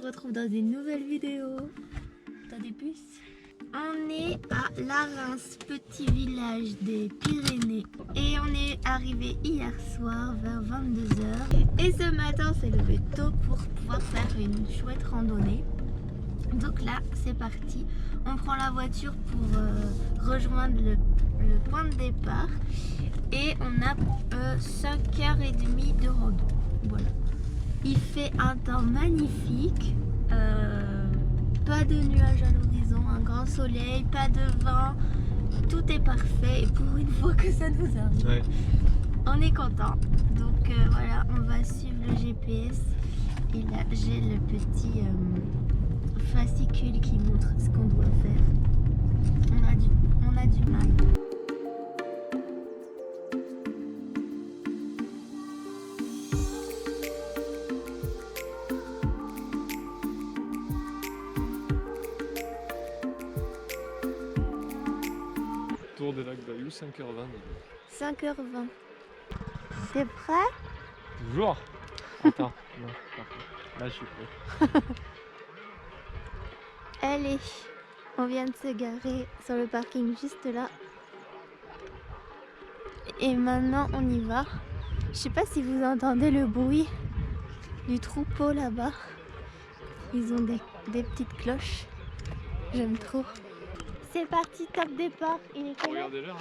retrouve dans une nouvelle vidéo. T'as des puces? On est à Larens, petit village des Pyrénées. Et on est arrivé hier soir vers 22 h. Et ce matin, on s'est levé tôt pour pouvoir faire une chouette randonnée. Donc là, c'est parti. On prend la voiture pour rejoindre le point de départ. Et on a 5h30 de rando. Voilà. Il fait un temps magnifique. Pas de nuages à l'horizon, un grand soleil, pas de vent. Tout est parfait. Et pour une fois que ça nous arrive, ouais. On est content. Donc voilà, on va suivre le GPS. Et là, j'ai le petit fascicule qui montre ce qu'on doit faire. On a du mal. Tour des lacs Bayou, 5h20. 5h20. T'es prêt? Toujours. Attends, non, là je suis prêt. Allez, on vient de se garer sur le parking juste là. Et maintenant on y va. Je sais pas si vous entendez le bruit du troupeau là-bas. Ils ont des petites cloches. J'aime trop. C'est parti, top départ. Il est quelle heure? Regardez l'heure.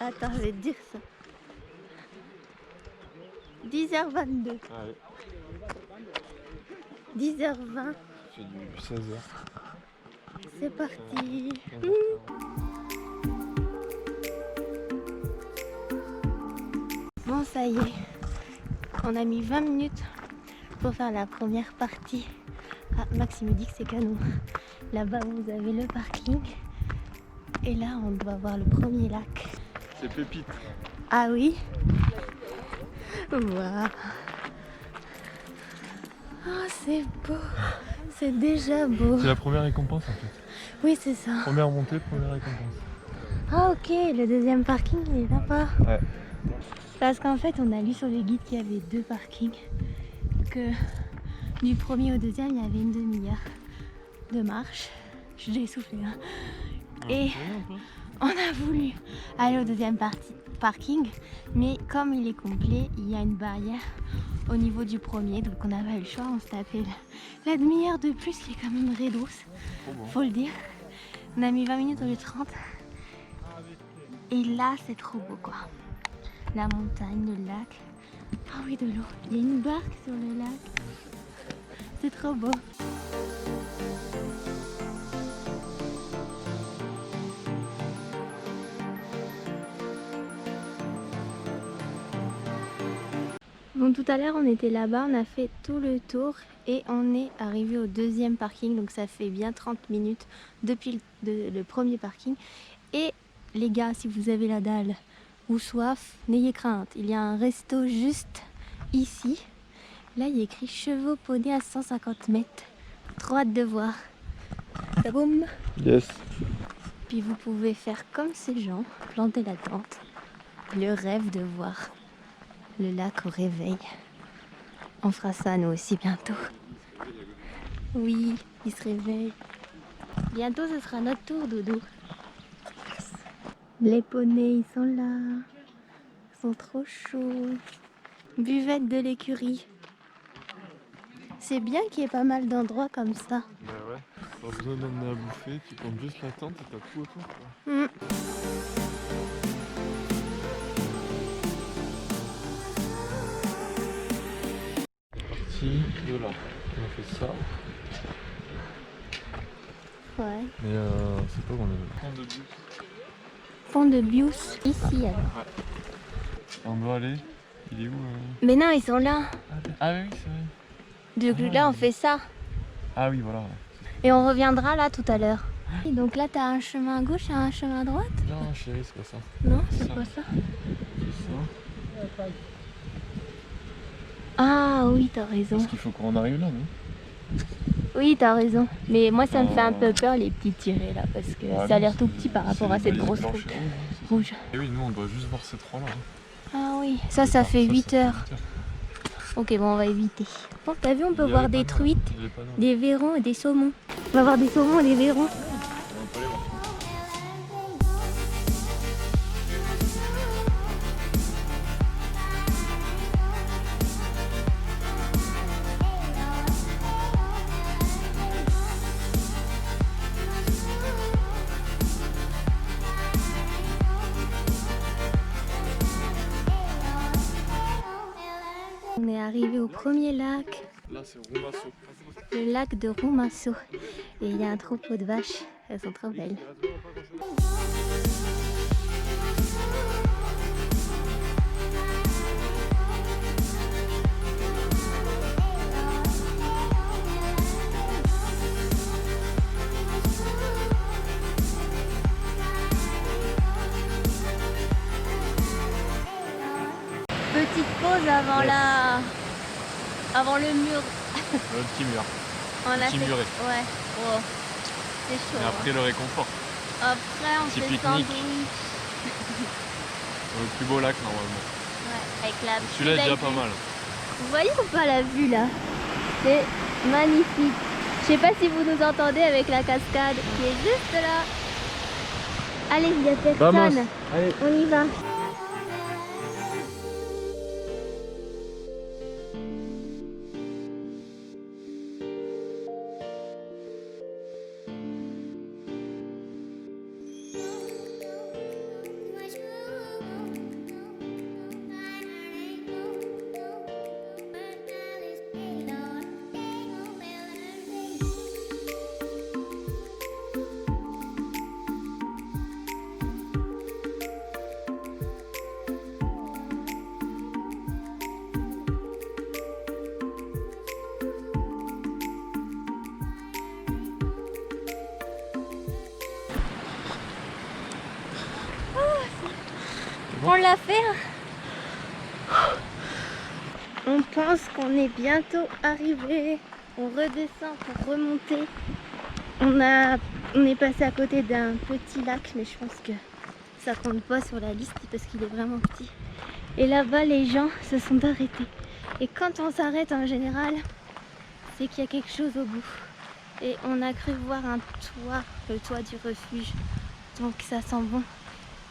Hein. Attends, je vais te dire ça. 10h22. Allez. 10h20. C'est du 16h. C'est parti. Bon, ça y est. On a mis 20 minutes pour faire la première partie. Ah, Max il me dit que c'est canon. Là-bas vous avez le parking. Et là on doit voir le premier lac. C'est Pépite. Ah oui. Waouh. Oh c'est beau. C'est déjà beau. C'est la première récompense en fait. Oui c'est ça. Première montée, première récompense. Ah ok, le deuxième parking il est là-bas. Ouais. Parce qu'en fait on a lu sur le guide qu'il y avait 2 parkings. Que du premier au deuxième il y avait une demi-heure de marche. Je l'ai soufflé hein. Et on a voulu aller au deuxième parking, mais comme il est complet, il y a une barrière au niveau du premier, donc on n'a pas eu le choix, on se tapait la demi-heure de plus qui est quand même raidos, faut le dire. On a mis 20 minutes au lieu de 30. Et là c'est trop beau quoi. La montagne, le lac. Ah oui de l'eau, il y a une barque sur le lac. C'est trop beau. Bon, tout à l'heure on était là-bas, on a fait tout le tour et on est arrivé au deuxième parking, donc ça fait bien 30 minutes depuis le premier parking. Et les gars, si vous avez la dalle ou soif, n'ayez crainte, il y a un resto juste ici. Là il y a écrit chevaux poneys à 150 mètres. Trop hâte de voir. Ça boum. Yes. Puis vous pouvez faire comme ces gens, planter la tente. Le rêve de voir le lac au réveil. On fera ça nous aussi bientôt. Oui, il se réveille. Bientôt ce sera notre tour, Doudou. Les poneys, ils sont là. Ils sont trop chauds. Buvette de l'écurie. C'est bien qu'il y ait pas mal d'endroits comme ça. Bah ouais, pas besoin d'emmener à bouffer, tu comptes juste la tente et t'as tout autour quoi. De là, on a fait ça. Ouais. Mais c'est pas qu'on est pont de Bius. Pont de Bius, ici alors. Ouais. On doit aller. Il est où Mais non, ils sont là. Ah oui, c'est vrai. Donc là on fait ça. Ah oui, voilà. Ouais. Et on reviendra là tout à l'heure. Et donc là t'as un chemin à gauche et un chemin à droite? Non chérie, c'est pas ça. Non, c'est pas ça. C'est ça. Ah oui, t'as raison. Parce qu'il faut qu'on arrive là, non? Oui, t'as raison. Mais moi, ça me fait un peu peur, les petits tirés là, parce que ça a l'air tout petit par rapport à cette grosse route rouge. Et oui, nous, on doit juste voir ces trois là. Ah oui, ça fait 8 heures. Ok, bon, on va éviter. Bon, t'as vu, on peut voir des truites, Il est pas non. des vairons et des saumons. On va voir des saumons et des vairons. On va pas les voir. On est arrivé au premier lac, Là, c'est Roumasso. le lac de Roumasso. Et il y a un troupeau de vaches, elles sont trop belles. Petite pause avant avant le mur. Le petit mur. On a Petit fait... muret. Ouais. Oh. C'est chaud. Et après, le réconfort. Après, on petit fait pique-nique. sandwich. Le plus beau lac, normalement. Ouais, avec la Celui-là est plus déjà belle pas vue. mal. Vous voyez ou pas la vue là? C'est magnifique. Je sais pas si vous nous entendez avec la cascade qui est juste là. Allez, il y a personne. Allez. On y va. On l'a fait. On pense qu'on est bientôt arrivé. On redescend pour remonter. On est passé à côté d'un petit lac, mais je pense que ça compte pas sur la liste parce qu'il est vraiment petit. Et là-bas, les gens se sont arrêtés. Et quand on s'arrête en général, c'est qu'il y a quelque chose au bout. Et on a cru voir un toit, le toit du refuge. Donc ça sent bon.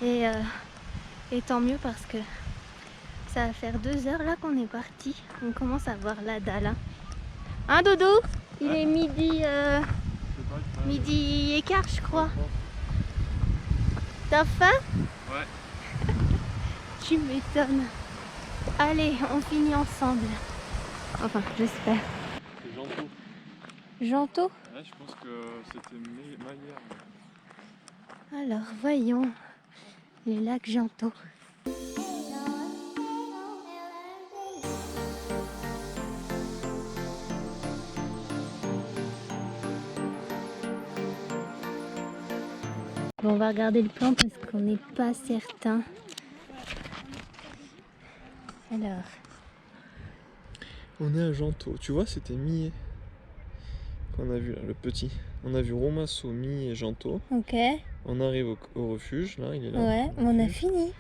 Et tant mieux parce que ça va faire 2 heures là qu'on est parti. On commence à voir la dalle. Hein Dodo? Il est midi et quart je crois. T'as faim? Ouais. Tu m'étonnes. Allez, on finit ensemble. Enfin, j'espère. C'est Janto. Janto? Ouais, je pense que c'était Maillère. Alors, voyons. Les lacs Janto. Bon, on va regarder le plan parce qu'on n'est pas certain. Alors, On est à Janto. Tu vois, c'était Millet qu'on a vu là, le petit. On a vu Roumasso, Millet et Janto. ok. On arrive au refuge, là, il est là. Ouais, le on a refuge. fini.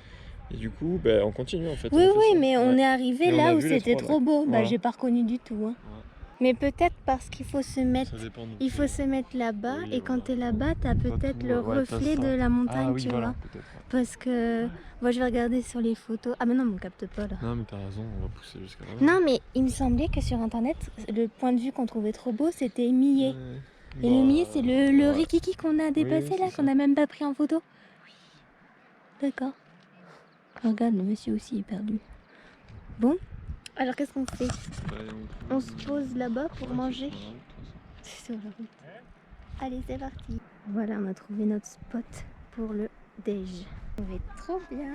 Et du coup, ben, on continue en fait. Oui, on fait oui, ça. mais on Ouais. est arrivé Et on là a où vu les c'était 3 trop beau. Bah, Voilà. j'ai pas reconnu du tout. Hein. Ouais. Mais peut-être parce qu'il faut se mettre. Ça dépend de Il faut se mettre là-bas Oui, et quand voilà. tu es là-bas, tu as peut-être tout, le ouais, t'as reflet ça. de la montagne, Ah oui, tu voilà, vois. peut-être. Ouais. Parce que moi je vais regarder sur les photos. Ah mais non, on capte pas là. Non, mais t'as raison, on va pousser jusqu'à là. Non, mais il me semblait que sur internet, le point de vue qu'on trouvait trop beau, c'était Millet. Ouais. Et le Millet, c'est le ouais. rikiki qu'on a dépassé oui, là, c'est qu'on ça. n'a même pas pris en photo. D'accord. Regarde, le monsieur aussi est perdu. Bon, alors qu'est-ce qu'on fait? On se pose là-bas pour manger. C'est sur la route. Allez, c'est parti. Voilà, on a trouvé notre spot pour le déj. Ça va être trop bien.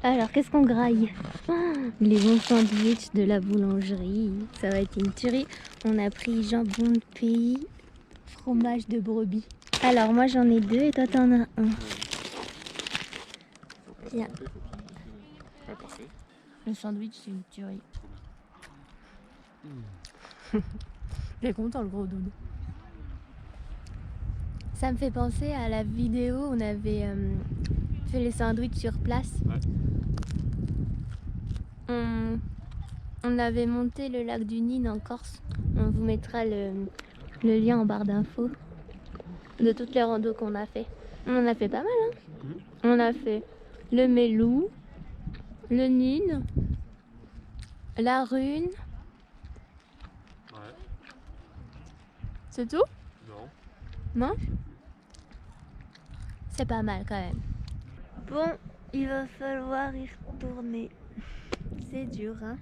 Alors, qu'est-ce qu'on graille? Oh, les bons sandwichs de la boulangerie. Ça va être une tuerie. On a pris jambon de pays, fromage de brebis. Alors, moi j'en ai 2 et toi t'en as un. Tiens. Ouais, parfait. Le sandwich, c'est une tuerie. Il est content le gros doudou. Ça me fait penser à la vidéo où on avait fait les sandwichs sur place. Ouais. on avait monté le lac du Nil en Corse. On vous mettra le lien en barre d'infos de toutes les randos qu'on a fait. On en a fait pas mal, hein. On a fait le Mélou, le Nil, la Rune. Ouais. C'est tout? Non. Non? C'est pas mal quand même. Bon, il va falloir y retourner. C'est dur, hein.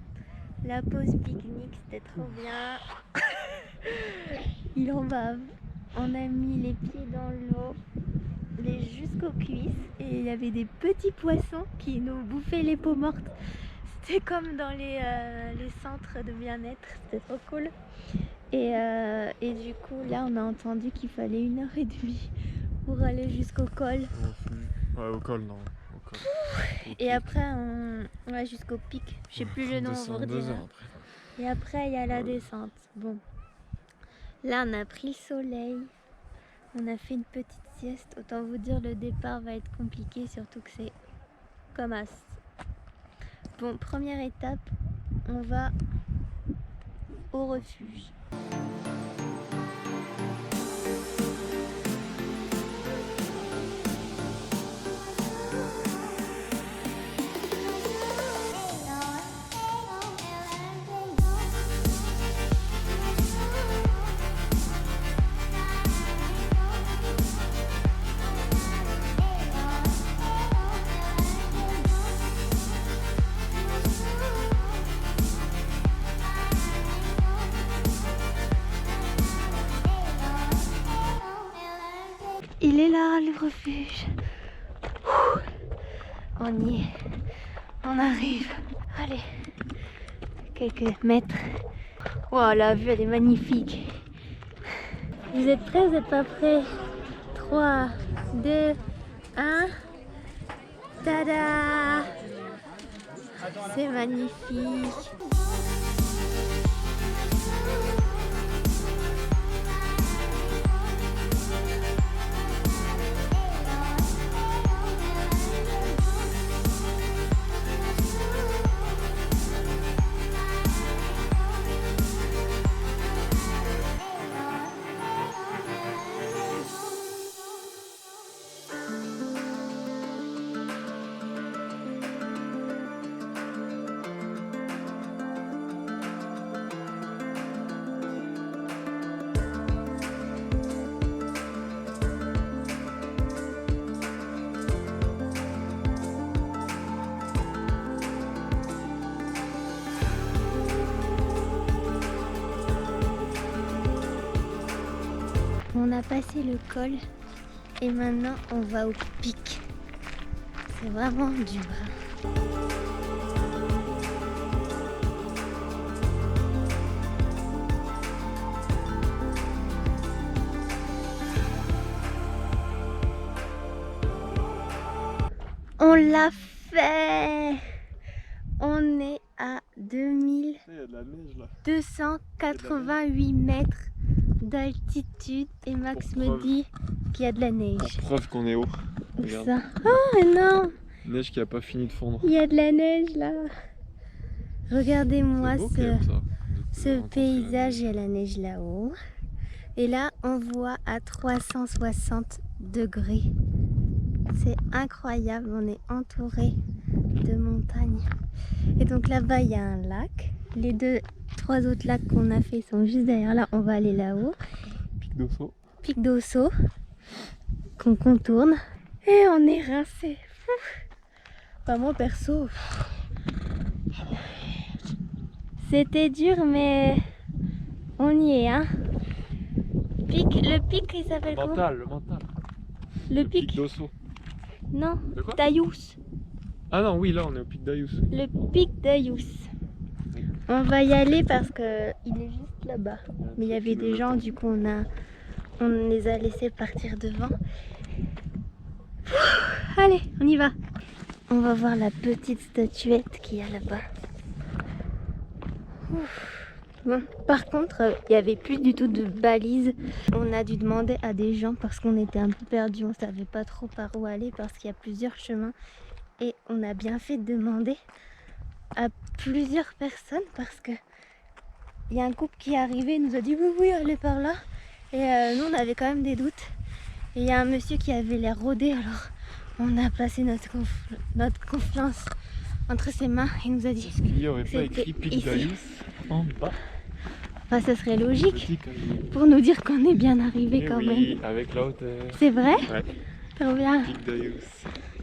La pause pique-nique, c'était trop bien. Il en bave. On a mis les pieds dans l'eau, jusqu'aux cuisses, et il y avait des petits poissons qui nous bouffaient les peaux mortes. C'était comme dans les centres de bien-être, c'était trop cool. Et du coup, là, on a entendu qu'il fallait 1h30 pour aller jusqu'au col. Ouais, au col, non. Au col. Et après, ouais, jusqu'au pic. Je sais plus le nom, on va 2 redire. heures après. Et après, il y a la descente. Bon. Là, on a pris le soleil. On a fait une petite sieste. Autant vous dire, le départ va être compliqué, surtout que c'est comme as. Bon, première étape, on va au refuge. Il est là, le refuge. On y est. On arrive. Allez. Quelques mètres. Wow, la vue, elle est magnifique. Vous êtes prêts? Vous n'êtes pas prêts? 3, 2, 1. Tada! C'est magnifique. On a passé le col et maintenant on va au pic. C'est vraiment dur. On l'a fait! On est à 2288 mètres d'altitude et Max me dit qu'il y a de la neige. Pour preuve qu'on est haut. Regarde. Ça. Oh non! Neige qui a pas fini de fondre. Il y a de la neige là. Regardez-moi C'est beau, quand même, ça, ce paysage, il y a la neige là-haut. Et là, on voit à 360 degrés. C'est incroyable, on est entouré de montagnes. Et donc là-bas, il y a un lac. Les 3 autres lacs qu'on a fait sont juste derrière là. On va aller là-haut. Pic d'Osso. Pic d'Osso qu'on contourne. Et on est rincé. Enfin, moi perso, c'était dur, mais on y est, hein. Le pic, il s'appelle comment? Le mental. Le pic d'Osso. Non, De quoi? Daïous. Ah non, oui, là on est au pic d'Ayous. Le pic Daïous. On va y aller parce que il est juste là-bas. Mais il y avait des gens, du coup on les a laissés partir devant. Allez, on y va. On va voir la petite statuette qu'il y a là-bas. Bon, par contre, il n'y avait plus du tout de balises. On a dû demander à des gens parce qu'on était un peu perdus. On ne savait pas trop par où aller parce qu'il y a plusieurs chemins. Et on a bien fait de demander. à plusieurs personnes parce que il y a un couple qui est arrivé, il nous a dit oui, allez par là. Et nous, on avait quand même des doutes. Et il y a un monsieur qui avait l'air rodé, alors on a placé notre confiance entre ses mains. Il nous a dit. Est-ce qu'il n'y aurait pas écrit Pic ici. d'Ayous en bas? Enfin, ça serait logique Petit collier. pour nous dire qu'on est bien arrivé Eh quand oui, même. avec la hauteur. C'est vrai? Ouais. Trop bien. Pic d'Ayous.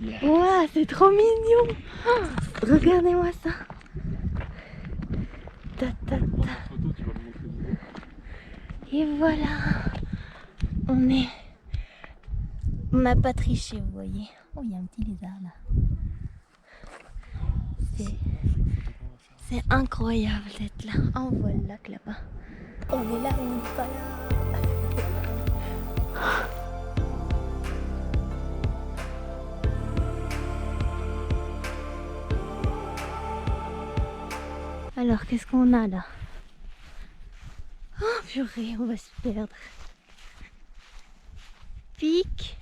Yes. Ouah, c'est trop mignon. Oh, regardez-moi ça. Ta, ta, ta. Photo, tu vas le montrer. Et voilà. On n'a pas triché, vous voyez. Oh, il y a un petit lézard là. C'est incroyable d'être là. On voit le lac là-bas. On est là, on n'est pas là. Alors, qu'est-ce qu'on a là? Oh purée, on va se perdre. Pic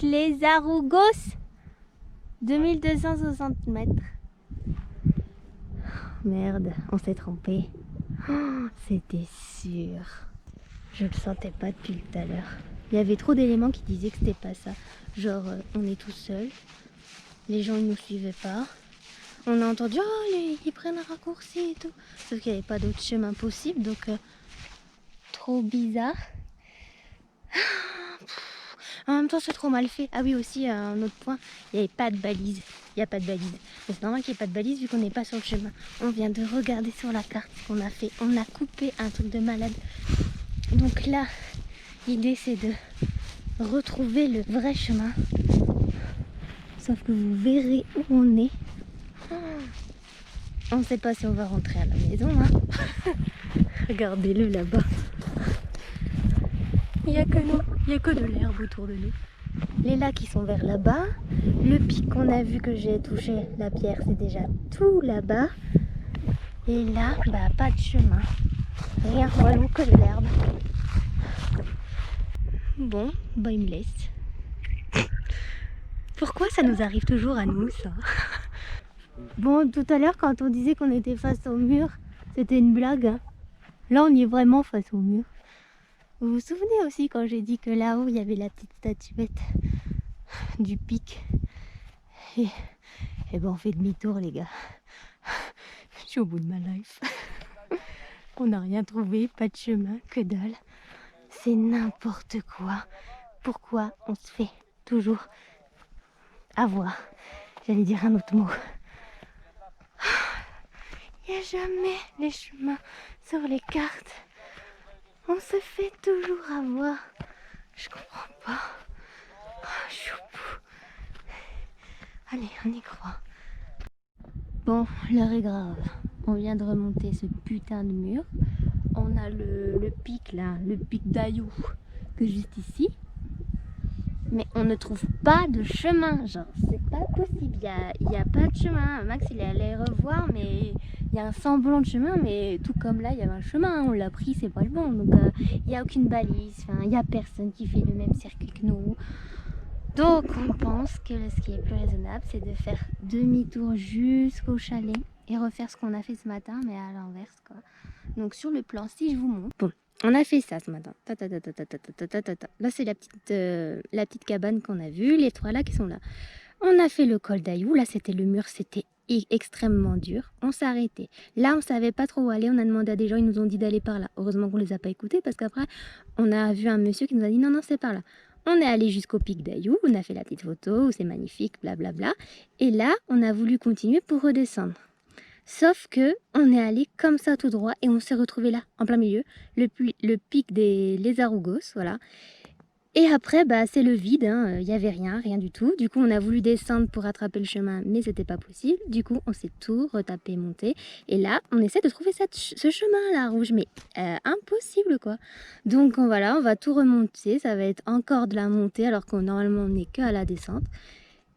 les Arougos, 2260 mètres. Merde, on s'est trompé. Oh, c'était sûr. Je le sentais pas depuis tout à l'heure. Il y avait trop d'éléments qui disaient que c'était pas ça. Genre, on est tout seul. Les gens ils nous suivaient pas. On a entendu, oh, ils prennent un raccourci et tout. Sauf qu'il n'y avait pas d'autre chemin possible, donc trop bizarre. En même temps, c'est trop mal fait. Ah oui, aussi, un autre point, il n'y avait pas de balise. Il n'y a pas de balise. Mais c'est normal qu'il n'y ait pas de balise vu qu'on n'est pas sur le chemin. On vient de regarder sur la carte ce qu'on a fait. On a coupé un truc de malade. Donc là, l'idée c'est de retrouver le vrai chemin. Sauf que vous verrez où on est. On ne sait pas si on va rentrer à la maison. Hein. Regardez-le là-bas. Il n'y a que nous. Il n'y a que de l'herbe autour de nous. Les lacs qui sont vers là-bas. Le pic qu'on a vu que j'ai touché, la pierre, c'est déjà tout là-bas. Et là, bah pas de chemin. Rien, voilà, que de l'herbe. Bon, bah il me laisse. Pourquoi ça nous arrive toujours à nous, ça? Bon, tout à l'heure, quand on disait qu'on était face au mur, c'était une blague. Hein. Là, on y est vraiment face au mur. Vous vous souvenez aussi quand j'ai dit que là-haut, il y avait la petite statuette du pic. Et ben, on fait demi-tour, les gars. Je suis au bout de ma life. On n'a rien trouvé, pas de chemin, que dalle. C'est n'importe quoi. Pourquoi on se fait toujours avoir? J'allais dire un autre mot. Il n'y a jamais les chemins sur les cartes. On se fait toujours avoir. Je comprends pas. Oh, je suis au bout. Allez, on y croit. Bon, l'heure est grave. On vient de remonter ce putain de mur. On a le pic là, le pic d'Ayou, que juste ici. Mais on ne trouve pas de chemin. Genre, c'est pas possible. Il n'y a pas de chemin. Max, il est allé revoir, mais il y a un semblant de chemin. Mais tout comme là, il y avait un chemin. On l'a pris, c'est pas le bon. Donc, il n'y a aucune balise. Enfin, il n'y a personne qui fait le même circuit que nous. Donc, on pense que ce qui est plus raisonnable, c'est de faire demi-tour jusqu'au chalet et refaire ce qu'on a fait ce matin, mais à l'inverse, quoi. Donc, sur le plan, si je vous montre. Bon. On a fait ça ce matin. Là, c'est la petite cabane qu'on a vue, les trois là qui sont là. On a fait le col d'Ayou. Là, c'était le mur, c'était extrêmement dur. On s'est arrêté. Là, on savait pas trop où aller. On a demandé à des gens, ils nous ont dit d'aller par là. Heureusement qu'on les a pas écoutés parce qu'après, on a vu un monsieur qui nous a dit non, c'est par là. On est allé jusqu'au pic d'Ayou. On a fait la petite photo où c'est magnifique, blablabla. Et là, on a voulu continuer pour redescendre. Sauf que on est allé comme ça tout droit et on s'est retrouvé là, en plein milieu, le pic des Arougos, voilà. Et après, bah, c'est le vide, il n'y avait rien du tout. Du coup, on a voulu descendre pour rattraper le chemin, mais c'était pas possible. Du coup, on s'est tout retapé, monté. Et là, on essaie de trouver ce chemin-là, rouge, mais impossible, quoi. Donc, voilà, on va tout remonter. Ça va être encore de la montée, alors qu'on normalement, on n'est qu'à la descente.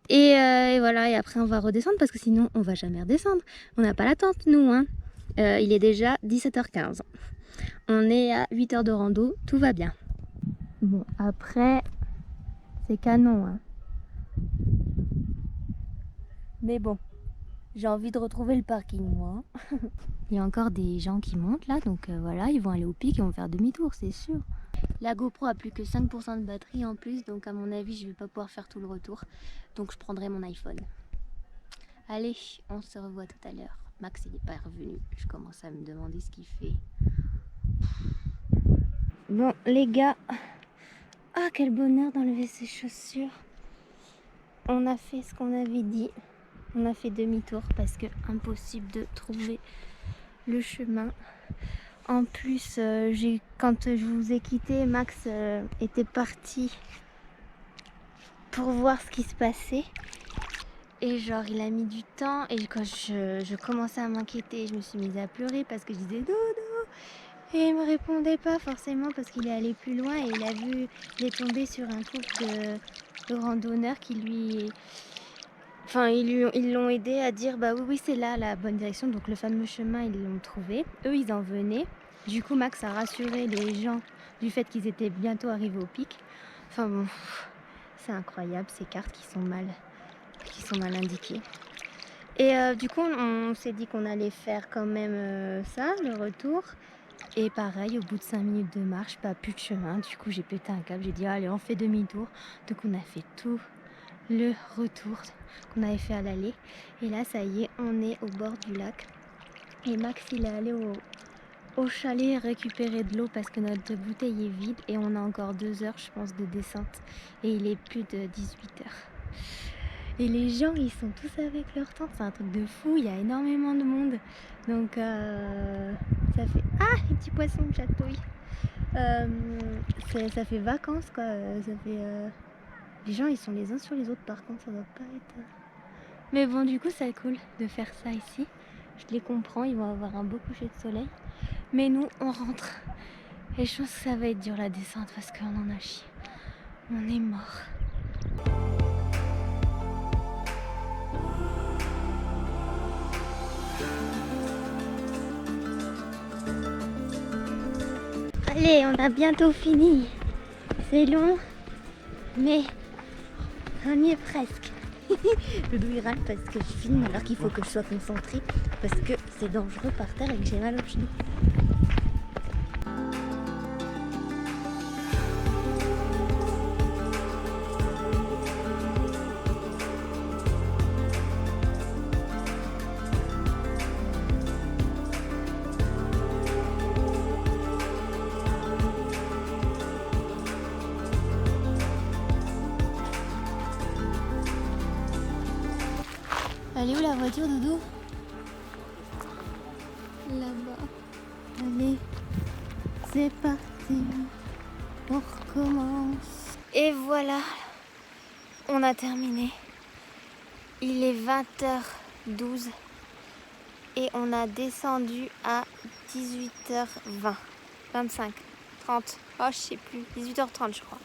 Et voilà, et après on va redescendre parce que sinon on va jamais redescendre. On n'a pas la tente nous, hein. Il est déjà 17h15. On est à 8 heures de rando, tout va bien. Bon, après, c'est canon, hein. Mais bon, j'ai envie de retrouver le parking moi. Il y a encore des gens qui montent là, donc voilà, ils vont aller au pic et vont faire demi-tour, c'est sûr. La GoPro a plus que 5% de batterie en plus, donc à mon avis je vais pas pouvoir faire tout le retour. Donc je prendrai mon iPhone. Allez, on se revoit tout à l'heure. Max il n'est pas revenu, je commence à me demander ce qu'il fait. Bon les gars, ah quel bonheur d'enlever ses chaussures. On a fait ce qu'on avait dit. On a fait demi-tour parce que impossible de trouver le chemin. En plus, quand je vous ai quitté, Max était parti pour voir ce qui se passait. Et genre, il a mis du temps. Et quand je commençais à m'inquiéter, je me suis mise à pleurer parce que je disais dodo. Et il me répondait pas forcément parce qu'il est allé plus loin et il est tombé sur un couple de randonneurs qui lui... Enfin, ils l'ont aidé à dire bah oui, c'est là la bonne direction. Donc le fameux chemin, ils l'ont trouvé. Eux, ils en venaient. Du coup, Max a rassuré les gens du fait qu'ils étaient bientôt arrivés au pic. Enfin bon, c'est incroyable ces cartes qui sont mal indiquées. Et du coup, on s'est dit qu'on allait faire quand même ça, le retour. Et pareil, au bout de 5 minutes de marche, pas plus de chemin. Du coup, j'ai pété un câble. J'ai dit allez, on fait demi-tour. Donc on a fait tout le retour qu'on avait fait à l'aller. Et là, ça y est, on est au bord du lac. Et Max, il est allé au chalet récupérer de l'eau parce que notre bouteille est vide. Et on a encore 2 heures, je pense, de descente. Et il est plus de 18h. Et les gens, ils sont tous avec leur tente. C'est un truc de fou. Il y a énormément de monde. Donc, ça fait... Ah, les petits poissons me chatouillent. Ça fait vacances, quoi. Ça fait... Les gens, ils sont les uns sur les autres, par contre, ça doit pas être... Mais bon, du coup, c'est cool de faire ça ici. Je les comprends, ils vont avoir un beau coucher de soleil. Mais nous, on rentre. Et je pense que ça va être dur la descente parce qu'on en a chié. On est mort. Allez, on a bientôt fini. C'est long, mais on y est presque. Le dos il râle parce que je filme alors qu'il faut que je sois concentrée parce que c'est dangereux par terre et que j'ai mal aux genoux. Elle est où la voiture, Doudou? Là-bas. Allez, c'est parti. On recommence. Et voilà, on a terminé. Il est 20h12 et on a descendu à 18h20. 25, 30, oh je sais plus, 18h30 je crois.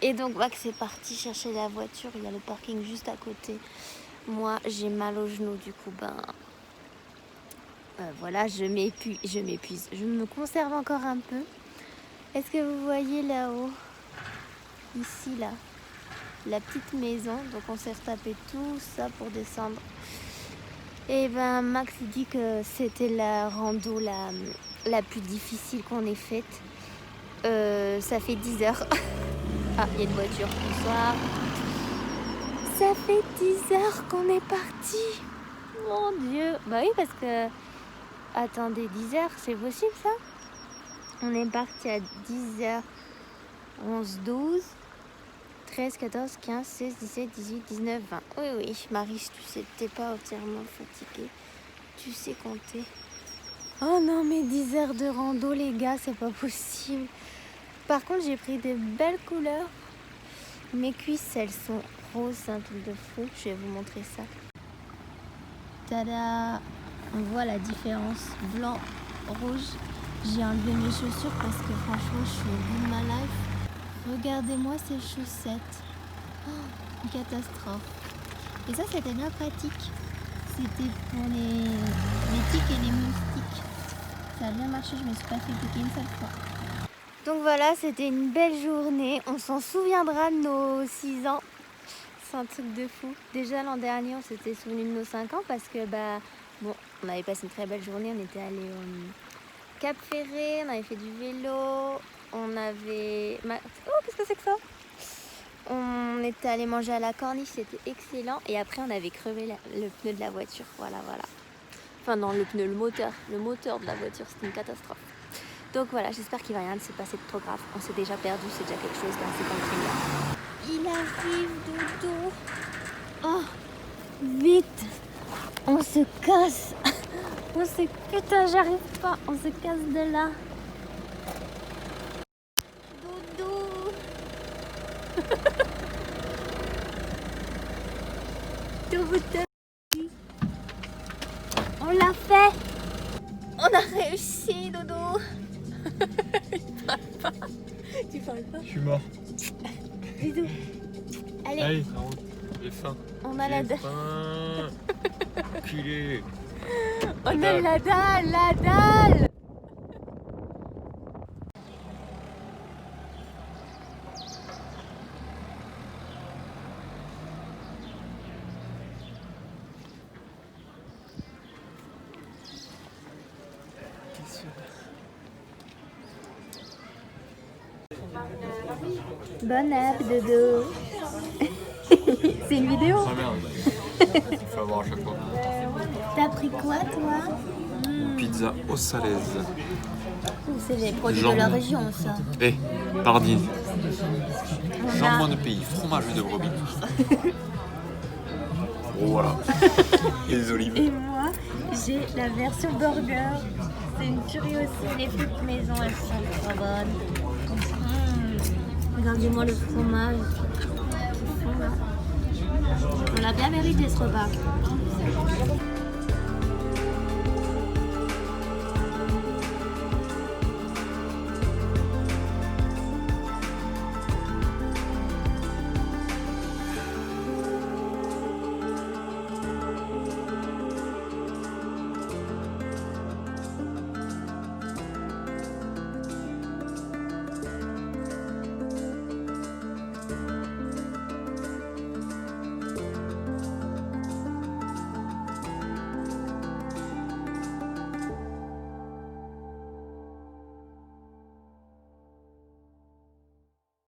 Et donc Max est parti chercher la voiture, il y a le parking juste à côté. Moi j'ai mal aux genoux, du coup voilà, je m'épuise, je me conserve encore un peu. Est-ce que vous voyez là-haut, ici là, la petite maison? Donc on s'est retapé tout ça pour descendre. Et ben Max dit que c'était la rando la plus difficile qu'on ait faite. Ça fait 10 heures. Ah, il y a une voiture, bonsoir. Ça fait 10 heures qu'on est parti. Mon Dieu. Bah oui, parce que... Attendez, 10 heures, c'est possible ça? On est parti à 10h, 11, 12, 13, 14, 15, 16, 17, 18, 19, 20. Oui, Marie, tu sais, t'es pas entièrement fatiguée. Tu sais compter. Oh non, mais 10 heures de rando, les gars, c'est pas possible. Par contre, j'ai pris de belles couleurs. Mes cuisses, elles sont roses, c'est un truc de fou. Je vais vous montrer ça. Tada! On voit la différence blanc, rouge. J'ai enlevé mes chaussures parce que franchement, je suis au bout de ma life. Regardez-moi ces chaussettes. Oh, une catastrophe. Et ça, c'était bien pratique. C'était pour les tiques et les moustiques. Ça a bien marché, je me suis pas fait piquer une seule fois. Donc voilà, c'était une belle journée. On s'en souviendra de nos 6 ans. c'est un truc de fou. Déjà l'an dernier, on s'était souvenu de nos 5 ans parce que bon, on avait passé une très belle journée. On était allé au Cap Ferré, on avait fait du vélo, on avait... Oh, qu'est-ce que c'est que ça? On était allé manger à la Corniche, c'était excellent. Et après, on avait crevé le pneu de la voiture. Voilà. Enfin non, le pneu, le moteur de la voiture, c'était une catastrophe. Donc voilà, j'espère qu'il va rien se passer de trop grave. On s'est déjà perdu, c'est déjà quelque chose, c'est pas très grave. Il arrive, Dodo. Oh, vite. On se casse. Putain, j'arrive pas. On se casse de là. Dodo. Dodo. On l'a fait. On a réussi, Dodo. Il parle pas. Tu parles pas? Je suis mort. Dodo. Allez, j'ai faim. on a la dalle. Enculé. On a la dalle. Bonne app, Dodo. C'est une vidéo? Ah merde. Il faut avoir à chaque fois. T'as pris quoi, toi? Pizza au salaise. C'est les produits de Jambon. la région, ça. Pardine. On Jambon a... de pays, fromage de brebis. Oh, voilà. Les olives. Et moi, j'ai la version burger. C'est une tuerie aussi. Les frites maison, elles sont trop bonnes. Regardez-moi le fromage. On l'a bien mérité ce repas.